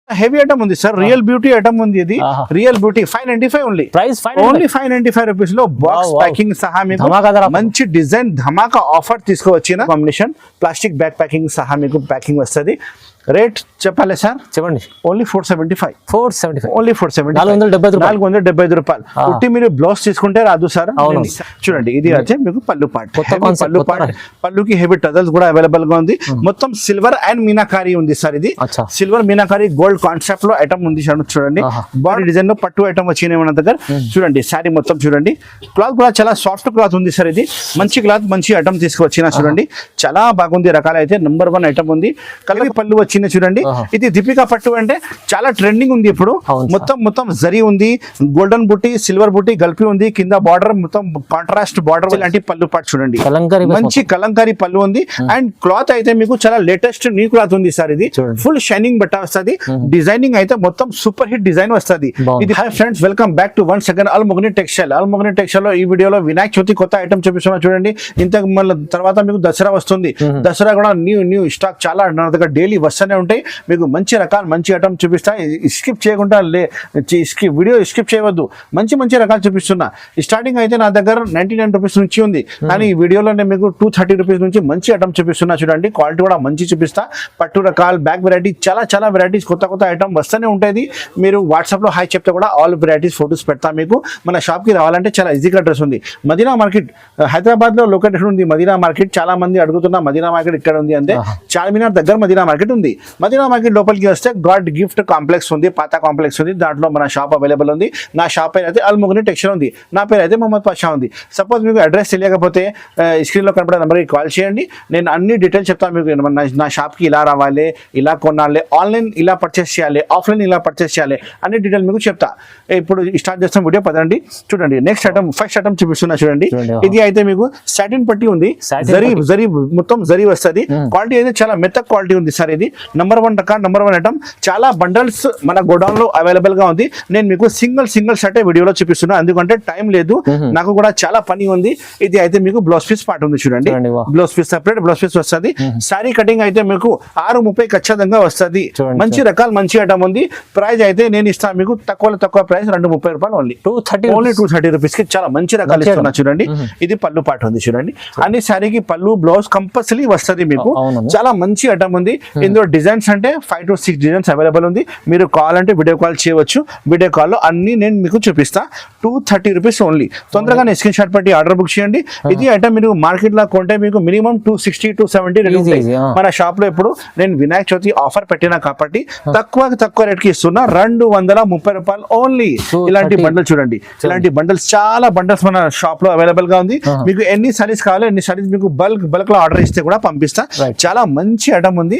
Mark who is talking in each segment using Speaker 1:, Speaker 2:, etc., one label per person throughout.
Speaker 1: Heavy item ఉంది sir, real beauty item ఉంది. ఇది real beauty 595 only.
Speaker 2: Price
Speaker 1: only 595 rupees లో బాక్స్ ప్యాకింగ్ సహా మీకు మంచి డిజైన్ ధమాకా ఆఫర్ తీసుకోవచ్చిన కాంబినేషన్ ప్లాస్టిక్ బ్యాగ్ ప్యాకింగ్ సహా మీకు ప్యాకింగ్ వస్తుంది. రేట్ చెప్పాలి సార్,
Speaker 2: చెప్పండి.
Speaker 1: ఓన్లీ 475.
Speaker 2: 475
Speaker 1: ఓన్లీ 475, 475 రూపాయలు. పుట్టి మీరు బ్లౌజ్ తీసుకుంటే రాదు సార్. చూడండి ఇది అయితే మీకు పళ్ళు పాట్, పళ్ళు పాట్, పళ్ళుకి హెవీ టజల్స్ కూడా అవైలబుల్ గా ఉంది. మొత్తం సిల్వర్ అండ్ మీనాకారి ఉంది సార్. ఇది సిల్వర్ మీనాకారి గోల్డ్ కాన్సెప్ట్ లో ఐటమ్ ఉంది సార్. చూడండి బాడీ డిజైన్ లో పట్టు ఐటమ్ వచ్చినాయి మన దగ్గర. చూడండి శారీ మొత్తం చూడండి, క్లాత్ కూడా చాలా సాఫ్ట్ క్లాత్ ఉంది సార్. ఇది మంచి క్లాత్, మంచి ఐటమ్ తీసుకువచ్చిన. చూడండి చాలా బాగుంది, రకాలు అయితే నంబర్ 1 ఐటమ్ ఉంది. కలర్ పళ్ళు వచ్చింది చూడండి. ఇది దీపికా పట్టు అంటే చాలా ట్రెండింగ్ ఉంది ఇప్పుడు. మొత్తం జరీ ఉంది, గోల్డెన్ బుట్టి, సిల్వర్ బుట్టి గల్పి ఉంది. కింద బార్డర్ మొత్తం కాంట్రాస్ట్ బార్డర్ లాంటి పళ్ళు పాటు చూడండి, మంచి కలంకారీ పళ్ళు ఉంది. అండ్ క్లాత్ అయితే మీకు చాలా లేటెస్ట్ న్యూ క్లాత్ ఉంది సార్. ఇది ఫుల్ షైనింగ్ బట్ట వస్తుంది. డిజైనింగ్ అయితే మొత్తం సూపర్ హిట్ డిజైన్ వస్తుంది. ఇది hi friends, welcome back to once again అల్ముగ్ని టెక్స్టైల్. అల్ముగ్ని టెక్స్టైల్ లో ఈ వీడియోలో వినాయక చవితి కొత్త ఐటమ్ చూపిస్తున్నా చూడండి. ఇంతకు మళ్ళీ తర్వాత మీకు దసరా వస్తుంది. దసరా కూడా న్యూ స్టాక్ చాలా నా దగ్గర డైలీ వస్తూనే ఉంటాయి. మీకు మంచి రకాలు, మంచి ఐటమ్ చూపిస్తా. స్కిప్ చేయకుండా వీడియో స్కిప్ చేయవద్దు. మంచి రకాలు చూపిస్తున్నా. స్టార్టింగ్ అయితే నా దగ్గర 99 రూపీస్ నుంచి ఉంది, కానీ ఈ వీడియోలో నేను మీకు 230 రూపీస్ నుంచి మంచి ఐటమ్ చూపిస్తున్నా. చూడండి క్వాలిటీ కూడా మంచి చూపిస్తా. పట్టు రకాలు, బ్యాగ్ వెరైటీ, చాలా వెరైటీస్ కొత్త ఐటమ్ వస్తూనే ఉంటుంది. మీరు వాట్సాప్ లో హాయ్ చెప్తే కూడా ఆల్ వెరైటీస్ ఫొటోస్ పెడతా మీకు. మన షాప్ కి రావాలంటే చాలా ఈజీగా అడ్రస్ ఉంది. మదీనా మార్కెట్ హైదరాబాద్ లో లొకేషన్ ఉంది. మదీనా మార్కెట్ చాలా మంది అడుగుతున్నా, మదీనా మార్కెట్ ఇక్కడ ఉంది అంటే చార్మినార్ దగ్గర మదీనా మార్కెట్ ఉంది. మదీనా మార్కెట్ లోపలికి వస్తే గాడ్ గిఫ్ట్ కాంప్లెక్స్ ఉంది, పాత కాంప్లెక్స్ ఉంది. దాంట్లో మన షాప్ అవైలబుల్ ఉంది. నా షాప్ పేరు అయితే అల్ముగ్ని టెక్స్టైల్ ఉంది. నా పేరు అయితే మొహమ్మద్ పాషా ఉంది. సపోజ్ మీకు అడ్రస్ తెలియకపోతే స్క్రీన్ లో కనపడే నెంబర్కి కాల్ చేయండి. నేను అన్ని డీటెయిల్స్ చెప్తాను మీకు. నా షాప్కి ఇలా రావాలి, ఇలా కొనాలి, ఆన్లైన్ ఇలా పర్చేస్ చేయాలి, ఆఫ్లైన్ ఇలా పర్చేస్ చేయాలి, అన్ని డీటెయిల్ మీకు చెప్తా. ఇప్పుడు స్టార్ట్ చేస్తాం వీడియో. పదండి చూడండి. నెక్స్ట్ ఐటమ్, ఫస్ట్ ఐటమ్ చూపిస్తున్నా చూడండి. ఇది అయితే మీకు సాటిన్ పట్టి ఉంది, జరీ మొత్తం జరీ వస్తుంది. క్వాలిటీ అయితే చాలా మెత్త క్వాలిటీ ఉంది సార్. ఇది నంబర్ 1 రకాల, నంబర్ 1 ఐటమ్. చాలా బండల్స్ మన గోడౌన్ లో అవైలబుల్ గా ఉంది. నేను మీకు సింగిల్ షర్ట్ వీడియోలో చూపిస్తున్నా, ఎందుకంటే టైం లేదు, నాకు కూడా చాలా పని ఉంది. ఇది అయితే మీకు బ్లౌజ్ పీస్ పార్ట్ ఉంది చూడండి. Blouse piece separate blouse piece వస్తుంది. సారీ కటింగ్ అయితే మీకు 630 ఖచ్చితంగా వస్తుంది. మంచి రకాలు, మంచి ఐటమ్ ఉంది. ప్రైస్ అయితే నేను ఇస్తాను మీకు తక్కువ ప్రైస్ 230 రూపాయలు ఓన్లీ. 230 రూపీస్ కి చాలా మంచి రకాలు ఇస్తున్నా చూడండి. ఇది పళ్ళు పార్ట్ ఉంది చూడండి. అన్ని సారీకి పళ్ళు బ్లౌజ్ కంపల్సరీ వస్తుంది మీకు. చాలా మంచి ఐటమ్ ఉంది. ఇందులో డిజైన్స్ అంటే 5 to 6 డిజైన్స్ అవైలబుల్ ఉంది. మీరు కావాలంటే వీడియో కాల్ చేయవచ్చు. వీడియో కాల్లో అన్ని నేను మీకు చూపిస్తా. 230 రూపీస్ ఓన్లీ. తొందరగా స్క్రీన్ షాట్ పెట్టి ఆర్డర్ బుక్ చేయండి. ఇది ఐటమ్ మీరు మార్కెట్ లో కొంటే మీకు మినిమం 260 to 270 మన షాప్ లో ఇప్పుడు నేను వినాయక చవితి ఆఫర్ పెట్టినా కాబట్టి తక్కువ రేట్ కి ఇస్తున్నా. 230 రూపాయలు ఓన్లీ. ఇలాంటి బండల్ చూడండి, ఇలాంటి బండల్స్ చాలా బండల్స్ మన షాప్ లో అవైలబుల్ గా ఉంది. మీకు ఎన్ని సారీస్ కావాలో ఎన్ని సారీస్ మీకు బల్క్ లో ఆర్డర్ ఇస్తే కూడా పంపిస్తా. చాలా మంచి ఐటమ్ ఉంది.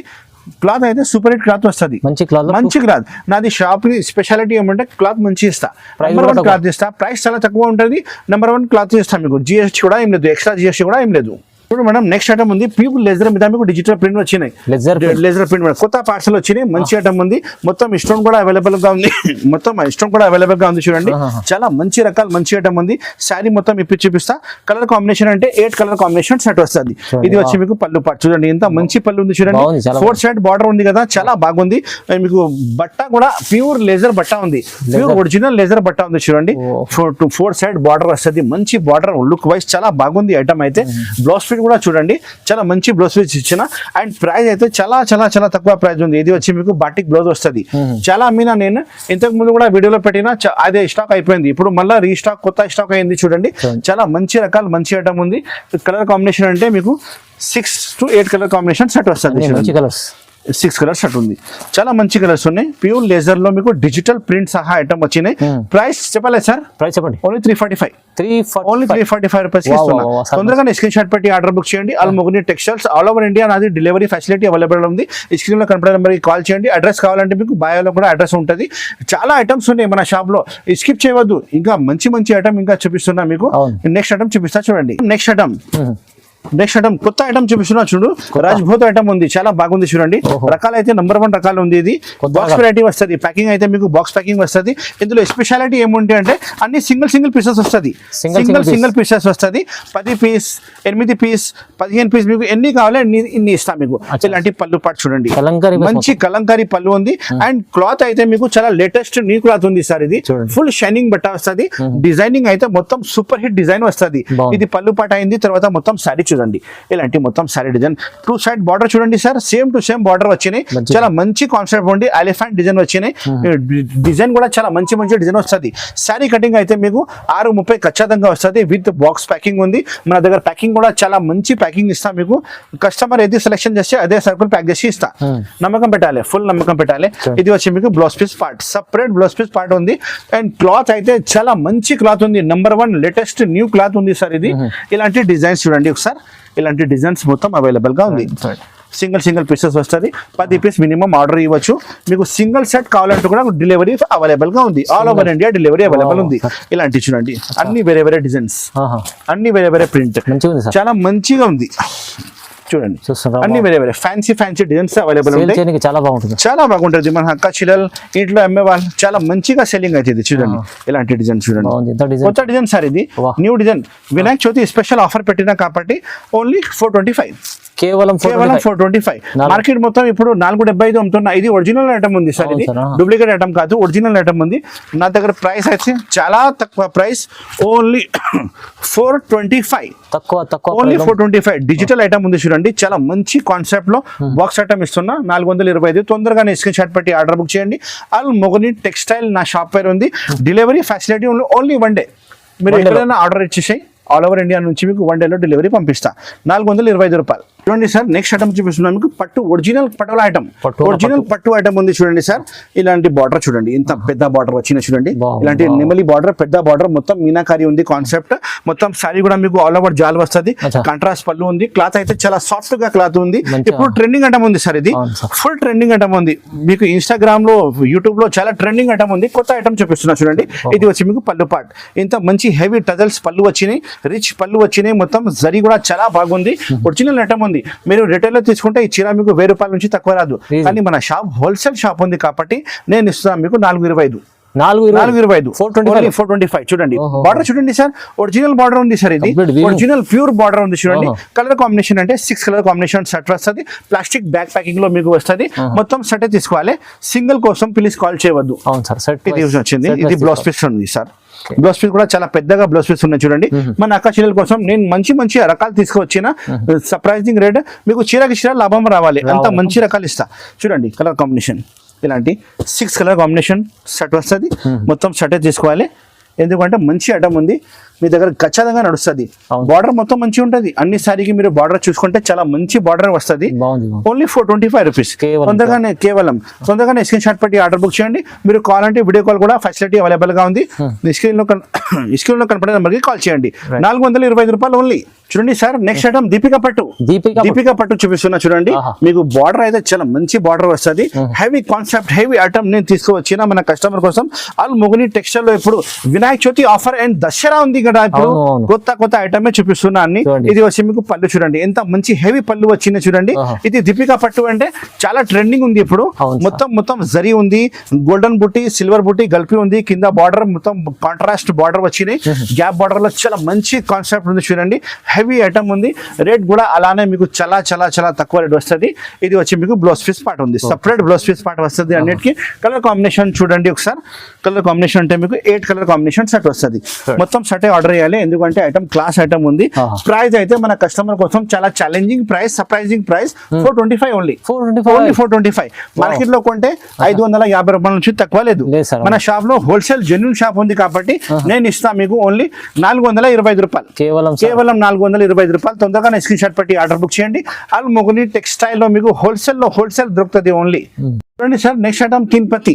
Speaker 1: క్లాత్ అయితే సూపర్ హిట్ క్లాత్ వస్తుంది, మంచి క్లాత్. నాది షాప్ స్పెషాలిటీ ఏమంటే క్లాత్ మంచి ఇస్తా, నెంబర్ 1 క్లాత్ ఇస్తా. ప్రైస్ చాలా తక్కువ ఉంటుంది, నెంబర్ 1 క్లాత్ ఇస్తా మీకు. జిఎస్టీ కూడా ఏం లేదు, ఎక్స్ట్రా జిఎస్టీ కూడా ఏం లేదు. ఇప్పుడు మేడం నెక్స్ట్ ఐటమ్ ఉంది ప్యూర్ లెజర్ మీద మీకు డిజిటల్ ప్రింట్ వచ్చినాయి. లెజర్ ప్రింట్ కొత్త పార్సల్ వచ్చినాయి. మంచి ఐటమ్ ఉంది. మొత్తం స్టోన్ కూడా అవైలబుల్ గా ఉంది. చూడండి చాలా మంచి రకాలు, మంచి ఐటమ్ ఉంది. శారీ మొత్తం చూపిస్తా. కలర్ కాంబినేషన్ అంటే 8 కలర్ కాంబినేషన్ సెట్ వస్తుంది. ఇది వచ్చి మీకు పళ్ళు పాటు చూడండి, ఎంత మంచి పళ్ళు ఉంది చూడండి. 4 సైడ్ బార్డర్ ఉంది కదా, చాలా బాగుంది. మీకు బట్ట కూడా ప్యూర్ లేజర్ బట్ట ఉంది, ప్యూర్ ఒరిజినల్ లేజర్ బట్ట ఉంది చూడండి. 4 సైడ్ బార్డర్ వస్తుంది. మంచి బార్డర్, లుక్ వైజ్ చాలా బాగుంది ఐటమ్ అయితే. బ్లౌజ్ ఫిట్ కూడా చూడండి, చాలా మంచి బ్లౌజ్ పీస్ ఇచ్చిన. అండ్ ప్రైస్ అయితే చాలా తక్కువ ప్రైస్ ఉంది. ఇది వచ్చి మీకు బాటిక్ బ్లౌజ్ వస్తుంది. చాలా అమ్మినా నేను, ఇంతకు ముందు కూడా వీడియోలో పెట్టినా, అదే స్టాక్ అయిపోయింది. ఇప్పుడు మళ్ళీ రీస్టాక్, కొత్త స్టాక్ అయింది చూడండి. చాలా మంచి రకాలు, మంచి ఐటమ్ ఉంది. కలర్ కాంబినేషన్ అంటే మీకు 6 to 8 కలర్ కాంబినేషన్ సెట్ వస్తుంది. 6 కలర్స్ సెట్ ఉంది. చాలా మంచి కలర్స్ ఉన్నాయి. ప్యూర్ లేజర్ లో మీకు డిజిటల్ ప్రింట్ సహా ఐటమ్ వచ్చినాయి. ప్రైస్ చెప్పలేదు సార్, ప్రైస్ చెప్పండి. Only 345 rupees. తొందరగా స్క్రీన్ షాట్ పెట్టి ఆర్డర్ బుక్ చేయండి. అల్ముగ్ని టెక్స్టైల్స్ ఆల్ ఓవర్ ఇండియా. నాది డెలివరీ ఫెసిలిటీ అవైలబుల్ ఉంది. స్క్రీన్ లో కనపడే నెంబర్కి కాల్ చేయండి. అడ్రస్ కావాలంటే మీకు బయోలో కూడా అడ్రస్ ఉంటుంది. చాలా ఐటమ్స్ ఉన్నాయి మన షాప్ లో, స్కిప్ చేయవద్దు. ఇంకా మంచి ఐటమ్ ఇంకా చూపిస్తున్నా మీకు. నెక్స్ట్ ఐటమ్ చూపిస్తా చూడండి. నెక్స్ట్ ఐటమ్ నెక్స్ట్ ఐటమ్ కొత్త ఐటమ్ చూపిస్తున్నా చూడు, రాజ్భూత్ ఐటమ్ ఉంది, చాలా బాగుంది చూడండి. రకాలు అయితే నంబర్ 1 రకాలు ఉంది. ఇది బాక్స్ వెరైటీ వస్తుంది, ప్యాకింగ్ అయితే మీకు బాక్స్ ప్యాకింగ్ వస్తుంది. ఇందులో స్పెషాలిటీ ఏముంటే అంటే అన్ని సింగిల్ పీసెస్ వస్తుంది, సింగిల్ పీసెస్ వస్తుంది. 10 పీస్, 8 పీస్, 15 పీస్, మీకు ఎన్ని కావాలి ఇన్ని ఇస్తాం మీకు. ఇలాంటి పళ్ళు పాటు చూడండి, మంచి కలంకారీ పళ్ళు ఉంది. అండ్ క్లాత్ అయితే మీకు చాలా లేటెస్ట్ న్యూ క్లాత్ ఉంది సార్. ఇది ఫుల్ షైనింగ్ బట్ట వస్తుంది. డిజైనింగ్ అయితే మొత్తం సూపర్ హిట్ డిజైన్ వస్తుంది. ఇది పళ్ళు పాట అయింది. తర్వాత మొత్తం సారీ చూడండి, ఇలాంటి మొత్తం సారీ డిజైన్. 2 సైడ్ బార్డర్ చూడండి sir, same to same border వచ్చినాయి. చాలా మంచి కాన్సెప్ట్ ఉంది, ఎలిఫెంట్ డిజైన్ వచ్చినాయి. డిజైన్ కూడా చాలా మంచి డిజైన్ వస్తుంది. సారీ కటింగ్ అయితే మీకు 6:30 ఖచ్చితంగా వస్తుంది. విత్ బాక్స్ ప్యాకింగ్ ఉంది. మన దగ్గర ప్యాకింగ్ కూడా చాలా మంచి ప్యాకింగ్ ఇస్తాం మీకు. కస్టమర్ ఏది సెలెక్షన్ చేస్తే అదే సర్కిల్ ప్యాక్ చేసి ఇస్తా. నమ్మకం పెట్టాలి, ఫుల్ నమ్మకం పెట్టాలి. ఇది వచ్చి మీకు blouse piece part, separate blouse piece part ఉంది. అండ్ క్లాత్ అయితే చాలా మంచి క్లాత్ ఉంది, నంబర్ 1 లేటెస్ట్ న్యూ క్లాత్ ఉంది సార్. ఇది ఇలాంటి డిజైన్స్ చూడండి ఒకసారి, ఇలాంటి డిజైన్స్ మొత్తం అవైలబుల్ గా ఉంది. సింగిల్ పీసెస్ వస్తుంది. 10 పీస్ మినిమం ఆర్డర్ ఇవ్వచ్చు. మీకు సింగిల్ సెట్ కావాలంటే కూడా డెలివరీ అవైలబుల్ గా ఉంది. All over India delivery available ఉంది. ఇలాంటి చూడండి, అన్ని వేరే డిజైన్స్, అన్ని వేరే ప్రింట్, చాలా మంచిగా ఉంది చూడండి. అన్ని వేరే ఫ్యాన్సీ డిజైన్స్ అవైలబుల్ ఉంటాయి. చాలా బాగుంటుంది. మన హక్క చిల్లలు ఇంట్లో అమ్మే వాళ్ళు చాలా మంచిగా సెల్లింగ్ అవుతుంది చూడండి. ఇలాంటి డిజైన్ చూడండి, కొత్త డిజైన్ సార్. ఇది new design, Vinayaka Chavithi special offer పెట్టినా కాబట్టి ఓన్లీ 425, కేవలం 425. మార్కెట్ మొత్తం ఇప్పుడు 475 అమ్ముతున్నా. ఇది ఒరిజినల్ ఐటమ్ ఉంది సార్, ఇది డూప్లికేట్ ఐటమ్ కాదు, ఒరిజినల్ ఐటమ్ ఉంది. నా దగ్గర ప్రైస్ అయితే చాలా తక్కువ price, only 425, only 425. Digital item ఉంది చూడండి, చాలా మంచి కాన్సెప్ట్ లో బాక్స్ ఐటమ్ ఇస్తున్నా. 425. తొందరగానే స్క్రీన్ షాట్ పెట్టి ఆర్డర్ బుక్ చేయండి. ఆల్ మొగని టెక్స్టైల్ నా షాప్ పేరు ఉంది. Delivery facility only 1 day. మీరు ఎక్కడైనా ఆర్డర్ ఇచ్చేసాయి, ఆల్ ఓవర్ ఇండియా నుంచి మీకు 1 డేలో డెలివరీ పంపిస్తా. 425 రూపాయలు. చూడండి సార్, నెక్స్ట్ ఐటమ్ చూపిస్తున్నాను మీకు. పట్టు ఒరిజినల్ పట్టుల ఐటమ్, ఒరిజినల్ పట్టు ఐటమ్ ఉంది చూడండి సార్. ఇలాంటి బార్డర్ చూడండి, ఇంత పెద్ద బార్డర్ వచ్చిన చూడండి. ఇలాంటి నెమలి బార్డర్, పెద్ద బార్డర్, మొత్తం మీనాకారి ఉంది కాన్సెప్ట్. మొత్తం సారీ కూడా మీకు ఆల్ ఓవర్ జాల్ వస్తుంది. కాంట్రాస్ట్ పళ్ళు ఉంది. క్లాత్ అయితే చాలా సాఫ్ట్ గా క్లాత్ ఉంది. ఇప్పుడు ట్రెండింగ్ ఐటమ్ ఉంది సార్. ఇది ఫుల్ ట్రెండింగ్ ఐటమ్ ఉంది. మీకు ఇన్స్టాగ్రామ్ లో, యూట్యూబ్ లో చాలా ట్రెండింగ్ ఐటమ్ ఉంది. కొత్త ఐటమ్ చూపిస్తున్నా చూడండి. ఇది వచ్చి మీకు పళ్ళు పార్ట్, ఇంత మంచి హెవీ టజల్స్ పళ్ళు వచ్చినాయి, రిచ్ పళ్ళు వచ్చినాయి. మొత్తం జరీ కూడా చాలా బాగుంది. ఒరిజినల్ ఐటమ్ ఉంది. మీరు రిటైల్ లో తీసుకుంటే ఈ చీర మీకు 1000 రూపాయల నుంచి తక్కువ రాదు. కానీ మన షాప్ హోల్సేల్ షాప్ ఉంది కాబట్టి నేను ఇస్తున్నాను మీకు 425, 425. చూడండి బార్డర్ చూడండి సార్, ఒరిజినల్ బార్డర్ ఉంది సార్. ఇది ఒరిజినల్ ప్యూర్ బార్డర్ ఉంది చూడండి. కలర్ కాంబినేషన్ అంటే 6 కలర్ కాంబినేషన్ సెట్ వస్తుంది. ప్లాస్టిక్ బ్యాగ్ ప్యాకింగ్ లో మీకు వస్తుంది. మొత్తం సెట్ తీసుకోవాలి. సింగిల్ కోసం ప్లీజ్ కాల్ చేయవద్దు. ఇది వచ్చింది. ఇది బ్లౌజ్ పీస్ ఉంది సార్. బ్లౌజ్ పీస్ కూడా చాలా పెద్దగా బ్లౌజ్ పీస్ ఉన్నాయి చూడండి. మన అక్క చీరల కోసం నేను మంచి రకాలు తీసుకువచ్చిన. సర్ప్రైజింగ్ రేట్, మీకు చీరకి చీర లాభం రావాలి, అంత మంచి రకాలు ఇస్తా. చూడండి కలర్ కాంబినేషన్, ఇలాంటి 6 కలర్ కాంబినేషన్ సెట్ వస్తుంది. మొత్తం సెట్ తీసుకోవాలి, ఎందుకంటే మంచి ఐటమ్ ఉంది. మీ దగ్గర ఖచ్చితంగా నడుస్తుంది. బార్డర్ మొత్తం మంచి ఉంటుంది. అన్ని సారీకి మీరు బార్డర్ చూసుకుంటే చాలా మంచి బార్డర్ వస్తుంది. Only 425 rupees. తొందరగానే స్క్రీన్ షాట్ పెట్టి ఆర్డర్ బుక్ చేయండి. మీరు కాల్ అంటే వీడియో కాల్ కూడా ఫెసిలిటీ అవైలబుల్ గా ఉంది. స్క్రీన్ లో కనపడే నెంబర్కి కాల్ చేయండి. 425 రూపాయలు ఓన్లీ. చూడండి సార్, నెక్స్ట్ ఐటమ్ దీపికా పట్టు చూపిస్తున్నా చూడండి. మీకు బార్డర్ అయితే చాలా మంచి బార్డర్ వస్తుంది. హెవీ కాన్సెప్ట్, హెవీ ఐటమ్ నేను తీసుకువచ్చిన మన కస్టమర్ కోసం. ఆల్ మొగని టెక్స్టైల్ లో ఇప్పుడు వినాయక చవితి ఆఫర్ అండ్ దసరా ఉంది కదా, ఇప్పుడు కొత్త ఐటమే చూపిస్తున్నా అన్ని. ఇది వచ్చి మీకు పళ్ళు చూడండి, ఎంత మంచి హెవీ పళ్ళు వచ్చింది చూడండి. ఇది దీపికా పట్టు అంటే చాలా ట్రెండింగ్ ఉంది ఇప్పుడు. మొత్తం జరీ ఉంది, గోల్డెన్ బుట్టి, సిల్వర్ బుట్టి గల్పి ఉంది. కింద బార్డర్ మొత్తం కాంట్రాస్ట్ బార్డర్ వచ్చినాయి. గ్యాప్ బార్డర్ లో చాలా మంచి కాన్సెప్ట్ ఉంది చూడండి. హెవీ ఐటమ్ ఉంది. రేట్ కూడా అలానే మీకు చాలా తక్కువ రేట్ వస్తుంది. ఇది వచ్చి మీకు బ్లౌజ్ పీస్ పార్ట్ ఉంది, సపరేట్ బ్లౌజ్ పీస్ పార్ట్ వస్తుంది. అన్నిటికీ కలర్ కాంబినేషన్ చూడండి ఒకసారి. కలర్ కాంబినేషన్ అంటే మీకు 8 కలర్ కాంబినేషన్ సెట్ వస్తుంది. మొత్తం సెట్ ఆర్డర్ చేయాలి, ఎందుకంటే ఐటమ్ క్లాస్ ఐటమ్ ఉంది. ప్రైస్ అయితే మన కస్టమర్ కోసం చాలా challenging price, surprising price. 425 only. 425. Market లో కొంటే 550 రూపాయల నుంచి తక్కువ లేదు. మన షాప్ లో హోల్సేల్ జెన్యూన్ షాప్ ఉంది కాబట్టి నేను ఇస్తా మీకు ఓన్లీ 425 రూపాయలు. కేవలం 425 రూపాయలు. తొందరగా స్క్రీన్ షాట్ పెట్టి ఆర్డర్ బుక్ చేయండి. ఆల్ మొగని టెక్స్టైల్ లో మీకు హోల్సేల్ దొరుకుతుంది ఓన్లీ. చూడండి సార్, నెక్స్ట్ ఐటమ్ తీన్ పత్తి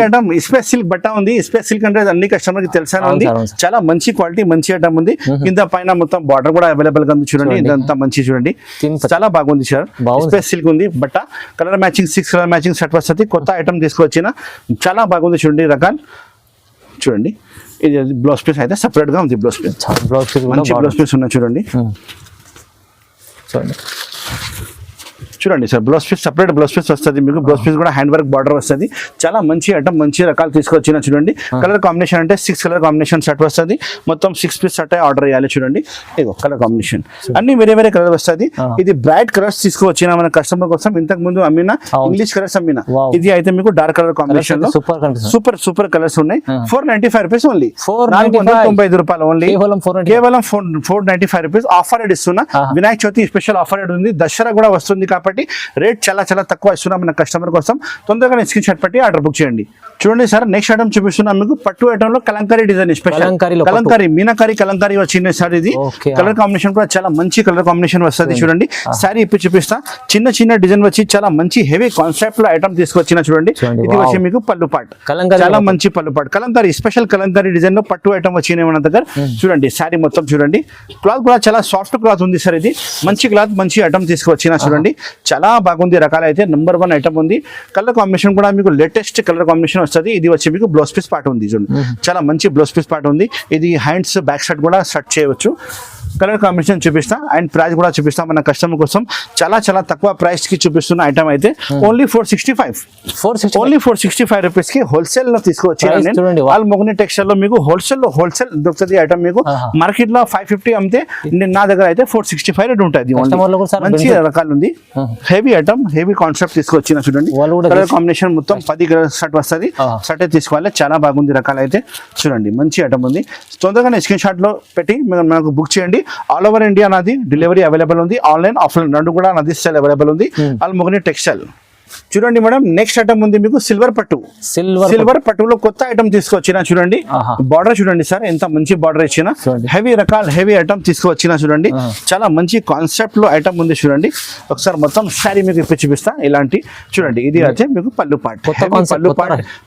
Speaker 1: ఐటమ్. స్పేస్ సిల్క్ బట్ట ఉంది. స్పేస్ సిల్క్ అంటే అన్ని కస్టమర్ కి తెలిసానే ఉంది. చాలా మంచి క్వాలిటీ, మంచి ఐటమ్ ఉంది. కింద పైన మొత్తం బార్డర్ కూడా అవైలబుల్ గా ఉంది చూడండి. ఇదంతా మంచి చూడండి, చాలా బాగుంది సార్. స్పేస్ సిల్క్ ఉంది బట్ట. Colour matching 6 colour matching set వస్తుంది. కొత్త ఐటమ్ తీసుకొచ్చిన, చాలా బాగుంది చూడండి రకాలు. చూడండి ఇది బ్లౌజ్ పీస్ అయితే సపరేట్ గా ఉంది. బ్లౌజ్ పీస్ మంచి బ్లౌజ్ పీస్ ఉన్నాయి చూడండి. చూడండి sir, blouse piece separate blouse piece వస్తుంది మీకు. బ్లౌజ్ పీస్ కూడా హ్యాండ్ వర్క్ బార్డర్ వస్తుంది. చాలా మంచి ఐటమ్, మంచి రకాలు తీసుకొచ్చిన. చూడండి కలర్ కాంబినేషన్ అంటే 6 కలర్ కాంబినేషన్ షర్ట్ వస్తుంది. మొత్తం 6 పీస్ షర్ట్ ఆర్డర్ చేయాలి. చూడండి ఇగో కలర్ కాంబినేషన్ అన్ని వేరే వేరే కలర్ వస్తుంది. ఇది బ్రైట్ కలర్స్ తీసుకువచ్చిన మన కస్టమర్ కోసం. ఇంతకు ముందు అమ్మిన ఇంగ్లీష్ కలర్స్ అమ్మిన, ఇది అయితే మీకు డార్క్ కలర్ కాంబినేషన్ లో సూపర్ సూపర్ కలర్స్ ఉన్నాయి. 495 రూపీస్ ఓన్లీ, 495 రూపాయలు ఓన్లీ, కేవలం 495 రూపీస్. ఆఫర్ రేట్ ఇస్తున్నా. Vinayaka Chavithi special offer rate ఉంది, దసరా కూడా వస్తుంది కాబట్టి రేట్ చాలా చాలా తక్కువ ఇస్తున్నాం మన కస్టమర్ కోసం. తొందరగా స్క్రీన్ షాట్ పెట్టి ఆర్డర్ బుక్ చేయండి. చూడండి సార్, నెక్స్ట్ ఐటమ్ చూపిస్తున్నాం మీకు. పట్టు ఐటమ్ లో కలంకారీ డిజైన్ స్పెషల్, కలంకారీ మీనాకారీ కలంకారీ వచ్చింది సార్. ఇది కలర్ కాంబినేషన్ కూడా చాలా మంచి కలర్ కాంబినేషన్ వస్తుంది. చూడండి సారీ ఇప్పి చూపిస్తా. చిన్న చిన్న డిజైన్ వచ్చి చాలా మంచి హెవీ కాన్సెప్ట్ లో ఐటమ్ తీసుకొచ్చిన. చూడండి ఇది వచ్చి మీకు పళ్ళు పాట్, చాలా మంచి పళ్ళు పాట్ కలంకారీ స్పెషల్ కలంకారీ డిజైన్ లో పట్టు ఐటమ్ వచ్చినాయి మన దగ్గర. చూడండి సారీ మొత్తం చూడండి, క్లాత్ కూడా చాలా సాఫ్ట్ క్లాత్ ఉంది సార్. ఇది మంచి క్లాత్, మంచి ఐటమ్ తీసుకొచ్చిన. చూడండి చాలా బాగుంది, రకాలు అయితే నెంబర్ 1 ఐటమ్ ఉంది. కలర్ కాంబినేషన్ కూడా మీకు లేటెస్ట్ కలర్ కాంబినేషన్ వస్తుంది. ఇది వచ్చి మీకు బ్లౌజ్ పీస్ పార్ట్ ఉంది. చూడండి చాలా మంచి బ్లౌజ్ పీస్ పార్ట్ ఉంది. ఇది హ్యాండ్స్ బ్యాక్ సైడ్ కూడా సెట్ చేయవచ్చు. కలర్ కాంబినేషన్ చూపిస్తా అండ్ ప్రైస్ కూడా చూపిస్తా మన కస్టమర్ కోసం. చాలా చాలా తక్కువ ప్రైస్ కి చూపిస్తున్న ఐటమ్ అయితే ఓన్లీ 465 రూపీస్ కి హోల్సేల్ లో తీసుకొచ్చి ఆల్మోగ్ని టెక్స్టైల్ లో మీకు హోల్సేల్ దొరుకుతుంది ఐటమ్. మీకు మార్కెట్ లో 550 అమ్మితే నా దగ్గర అయితే 465 రేట్ ఉంటుంది. మంచి రకాలు ఉంది, హెవీ ఐటమ్, హెవీ కాన్సెప్ట్ తీసుకొచ్చిన. చూడండి కలర్ కాంబినేషన్ మొత్తం 10 కలర్ షర్ట్ వస్తుంది. షర్ట్ తీసుకోవాలి, చాలా బాగుంది రకాలు అయితే. చూడండి మంచి ఐటమ్ ఉంది. తొందరగానే స్క్రీన్ షాట్ లో పెట్టి మనకు బుక్ చేయండి. ఆల్ ఓవర్ ఇండియా నాది డెలివరీ అవైలబుల్ ఉంది. ఆన్లైన్ ఆఫ్లైన్ రెండు కూడా నాది స్టైల్ అవైలబుల్ ఉంది. ఆల్మోగ్ని టెక్స్టైల్. చూడండి మేడం, నెక్స్ట్ ఐటమ్ ఉంది మీకు సిల్వర్ పట్టు. సిల్వర్ పట్టులో కొత్త ఐటమ్ తీసుకొచ్చిన. చూడండి బార్డర్ చూడండి సార్, ఎంత మంచి బార్డర్ ఇచ్చిన. హెవీ రకాల హెవీ ఐటమ్ తీసుకొచ్చిన. చూడండి చాలా మంచి కాన్సెప్ట్ లో ఐటమ్ ఉంది. చూడండి ఒకసారి మొత్తం శారీ మీకు ఇప్పి చూపిస్తా. ఇలాంటి చూడండి ఇది అయితే మీకు పళ్ళు పాట్,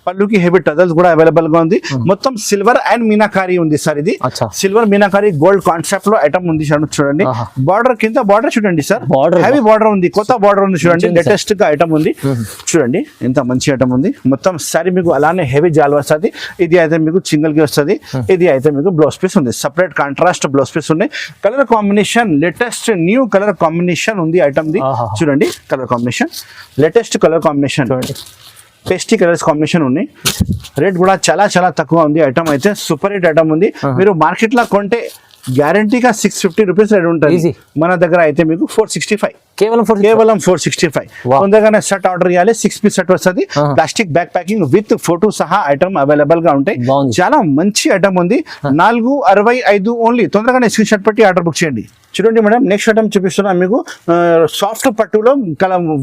Speaker 1: పళ్ళుకి హెవీ టజల్స్ కూడా అవైలబుల్ గా ఉంది. మొత్తం సిల్వర్ అండ్ మీనాకారీ ఉంది సార్. ఇది సిల్వర్ మీనాకారీ గోల్డ్ కాన్సెప్ట్ లో ఐటమ్ ఉంది. చూడండి బార్డర్ కింద బార్డర్ చూడండి సార్, హెవీ బార్డర్ ఉంది, కొత్త బార్డర్ ఉంది. చూడండి లేటెస్ట్ గా ఐటమ్ ఉంది. చూడండి ఎంత మంచి ఐటమ్ ఉంది. మొత్తం సారీ మీకు అలానే హెవీ జాల్ వస్తుంది. ఇది అయితే మీకు సింగిల్ కి వస్తుంది. ఇది అయితే మీకు బ్లౌజ్ పీస్ ఉంది, సపరేట్ కాంట్రాస్ట్ బ్లౌజ్ పీస్ ఉన్నాయి. Colour combination latest new colour combination ఉంది ఐటమ్ ది. చూడండి colour combination latest colour combination, pasty colours combination ఉంది. రేట్ కూడా చాలా చాలా తక్కువ ఉంది. ఐటమ్ అయితే సూపర్ హిట్ ఐటమ్ ఉంది. మీరు మార్కెట్ లో కొంటే గ్యారంటీగా 650 రూపీస్ రేట్ ఉంటుంది. మన దగ్గర అయితే మీకు 465, కేవలం 465. తొందరగానే షర్ట్ ఆర్డర్ చేయాలి. 6 పీస్ షర్ట్ వస్తుంది. Plastic back packing with photo సహా ఐటమ్ అవైలబుల్ గా ఉంటాయి. చాలా మంచి ఐటమ్ ఉంది. 465 ఓన్లీ. తొందరగానే స్క్రీన్ షాట్ పెట్టి ఆర్డర్ బుక్ చేయండి. చూడండి మేడం, నెక్స్ట్ ఐటమ్ చూపిస్తున్నా మీకు. సాఫ్ట్ పట్టులో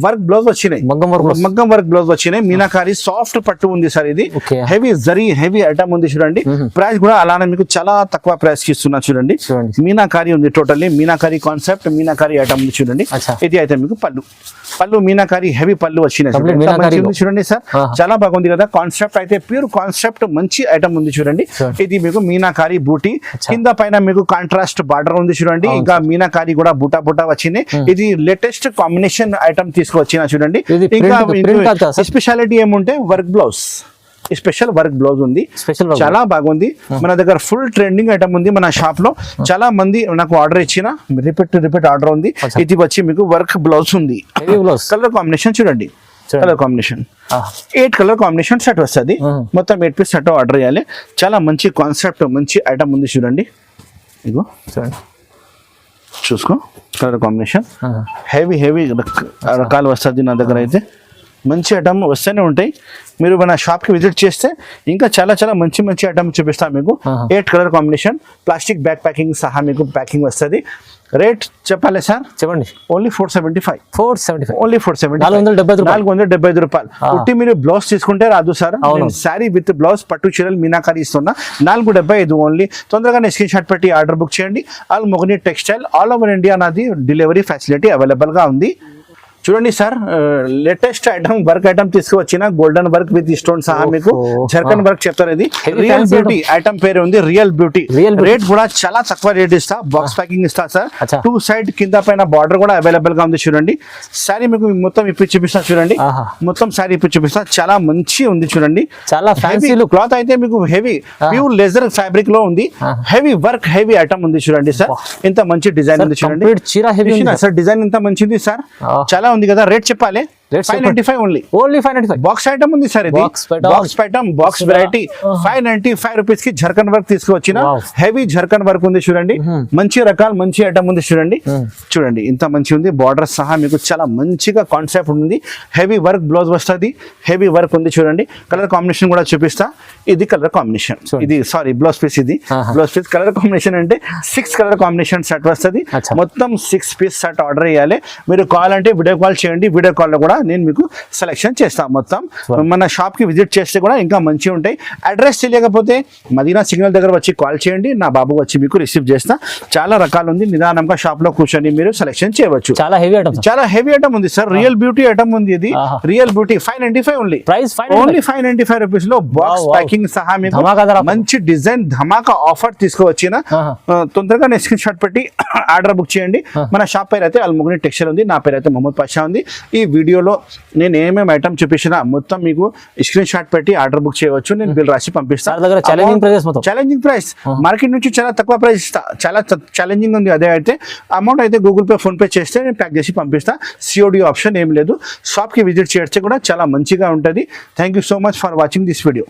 Speaker 1: వర్క్ బ్లౌజ్ వచ్చినాయి, మగ్గం వర్క్ బ్లౌజ్ వచ్చినాయి. మీనాకారి సాఫ్ట్ పట్టు ఉంది సార్. ఇది హెవీ జరీ హెవీ ఐటమ్ ఉంది. చూడండి ప్రైస్ కూడా అలానే మీకు చాలా తక్కువ ప్రైస్ కి ఇస్తున్నా. చూడండి మీనాకారి ఉంది, totally meenakari concept, meenakari item ఉంది. చూడండి ఇది అయితే మీకు పళ్ళు మీనాకారి హెవీ పళ్ళు వచ్చినాయి. చూడండి సార్ చాలా బాగుంది కదా కాన్సెప్ట్. అయితే ప్యూర్ కాన్సెప్ట్ మంచి ఐటమ్ ఉంది. చూడండి ఇది మీకు మీనాకారి బూటీ, కింద పైన మీకు కాంట్రాస్ట్ బార్డర్ ఉంది. చూడండి ఇంకా మీనాకారి కూడా బుటా బుటా వచ్చింది. ఇది లేటెస్ట్ కాంబినేషన్ ఐటమ్ తీసుకువచ్చిన. చూడండి ఇంకా స్పెషాలిటీ ఏముంటే work blouse, special work blouse ఉంది. చాలా బాగుంది. మన దగ్గర ఫుల్ ట్రెండింగ్ ఐటమ్ ఉంది మన షాప్ లో. చాలా మంది నాకు ఆర్డర్ ఇచ్చిన రిపీట్ ఆర్డర్ ఉంది. ఇది వచ్చి మీకు వర్క్ బ్లౌజ్ ఉంది. కలర్ కాంబినేషన్ చూడండి, colour combination 8 colour combination set వస్తుంది. మొత్తం 8 పీస్ సెట్ ఆర్డర్ చేయాలి. చాలా మంచి కాన్సెప్ట్ మంచి ఐటమ్ ఉంది. చూడండి ఇగో చూసుకో కలర్ కాంబినేషన్ హెవీ రకాలు వస్తుంది నా దగ్గర. అయితే మంచి ఐటమ్ వస్తూనే ఉంటాయి. మీరు మన షాప్కి విజిట్ చేస్తే ఇంకా చాలా చాలా మంచి ఐటమ్ చూపిస్తాను మీకు. 8 colour combination plastic back packing సహా మీకు ప్యాకింగ్ వస్తుంది. రేట్ చెప్పాలి సార్, చెప్పండి. ఓన్లీ 475, ఓన్లీ 475 రూపాయలు. పుట్టి మీరు బ్లౌజ్ తీసుకుంటే రాదు సార్. శారీ విత్ బ్లౌజ్ పట్టు చీరలు మీనాకారి ఇస్తున్నా. 475 ఓన్లీ. తొందరగానే స్క్రీన్ షాట్ పెట్టి ఆర్డర్ బుక్ చేయండి. ఆల్మోగ్ని టెక్స్టైల్ ఆల్ ఓవర్ ఇండియా నాది డెలివరీ ఫెసిలిటీ అవైలబుల్ గా ఉంది. చూడండి sir, latest item work item తీసుకువచ్చిన గోల్డెన్ వర్క్ విత్ స్టోన్ సహా మీకు జర్కన్ వర్క్ చెప్తారు. ఇది రియల్ బ్యూటీ ఐటమ్ పేరు ఉంది, రియల్ బ్యూటీ. రేట్ కూడా చాలా తక్కువ రేట్ ఇస్తా, బాక్స్ ప్యాకింగ్ ఇస్తా సార్. 2 సైడ్ కింద పైన బార్డర్ కూడా అవైలబుల్ గా ఉంది. చూడండి సారీ మీకు మొత్తం ఇప్పి చూపిస్తా. చూడంండి మొత్తం సారీ ఇప్పి చూపిస్తా, చాలా మంచి ఉంది. చూడండి
Speaker 2: చాలా ఫ్యాన్సీ
Speaker 1: క్లాత్ అయితే మీకు హెవీ ప్యూర్ లెజర్ ఫ్యాబ్రిక్ లో ఉంది. హెవీ వర్క్ హెవీ ఐటమ్ ఉంది. చూడండి సార్ ఇంత మంచి డిజైన్ ఉంది. చూడండి సార్ డిజైన్ ఇంత మంచిది సార్, చాలా ఉంది కదా. రేట్ చెప్పాలి 595 ఓన్లీ
Speaker 2: 595.
Speaker 1: బాక్స్ ఐటమ్ ఉంది సార్. ఇది box item, box variety 595 rupees కి జర్కన్ వర్క్ తీసుకువచ్చిన హెవీ జర్కన్ వర్క్ ఉంది. చూడండి మంచి రకాలు మంచి ఐటమ్ ఉంది. చూడండి చూడండి ఇంత మంచి ఉంది. బార్డర్ సహా మీకు చాలా మంచిగా కాన్సెప్ట్ ఉంది. హెవీ వర్క్ బ్లౌజ్ వస్తుంది, హెవీ వర్క్ ఉంది. చూడండి కలర్ కాంబినేషన్ కూడా చూపిస్తా. ఇది కలర్ కాంబినేషన్, ఇది సారీ బ్లౌజ్ పీస్. ఇది బ్లౌజ్ పీస్ కలర్ కాంబినేషన్ అంటే 6 కలర్ కాంబినేషన్ సెట్ వస్తుంది. మొత్తం 6 పీస్ సెట్ ఆర్డర్ చేయాలి. మీరు కావాలంటే వీడియో కాల్ చేయండి, వీడియో కాల్ లో కూడా నేను మీకు సెలెక్షన్ చేస్తాను. మొత్తం మన షాప్ కి విజిట్ చేస్తే కూడా ఇంకా మంచిగా ఉంటాయి. అడ్రస్ తెలియకపోతే మదీనా సిగ్నల్ దగ్గర వచ్చి కాల్ చేయండి, నా బాబు వచ్చి మీకు రిసీవ్ చేస్తా. చాలా రకాలు ఉంది, నిదానంగా షాప్ లో కూర్చొని మీరు సెలెక్షన్ చేయవచ్చు.
Speaker 2: చాలా హెవీ ఐటమ్
Speaker 1: ఉంది సార్, రియల్ బ్యూటీ ఐటమ్ ఉంది. ఇది real beauty 595 only, only 595 rupees లో బాక్స్ ప్యాకింగ్ సహా మీకు మంచి డిజైన్ ధమాకా ఆఫర్ తీసుకువచ్చిన. తొందరగా నేను స్క్రీన్ షాట్ పెట్టి ఆర్డర్ బుక్ చేయండి. మన షాప్ పేరు అయితే అల్ముగ్ని టెక్స్టైల్ ఉంది, నా పేరు అయితే మొహమ్మద్ పాషా ఉంది. ఈ వీడియోలో నేను ఏమేమి ఐటమ్ చూపించినా మొత్తం మీకు స్క్రీన్ షాట్ పెట్టి ఆర్డర్ బుక్ చేయవచ్చు. నేను బిల్ రాసి పంపిస్తాను. ఛాలెంజింగ్ ప్రైస్ మార్కెట్ నుంచి చాలా తక్కువ ప్రైస్ ఇస్తా, చాలా ఛాలెంజింగ్ ఉంది. అదే అయితే అమౌంట్ అయితే గూగుల్ పే ఫోన్ పే చేస్తే నేను ప్యాక్ చేసి పంపిస్తా. సిఓడి ఆప్షన్ ఏం లేదు. షాప్ కి విజిట్ చేస్తే కూడా చాలా మంచిగా ఉంటుంది. Thank you so much for watching this video.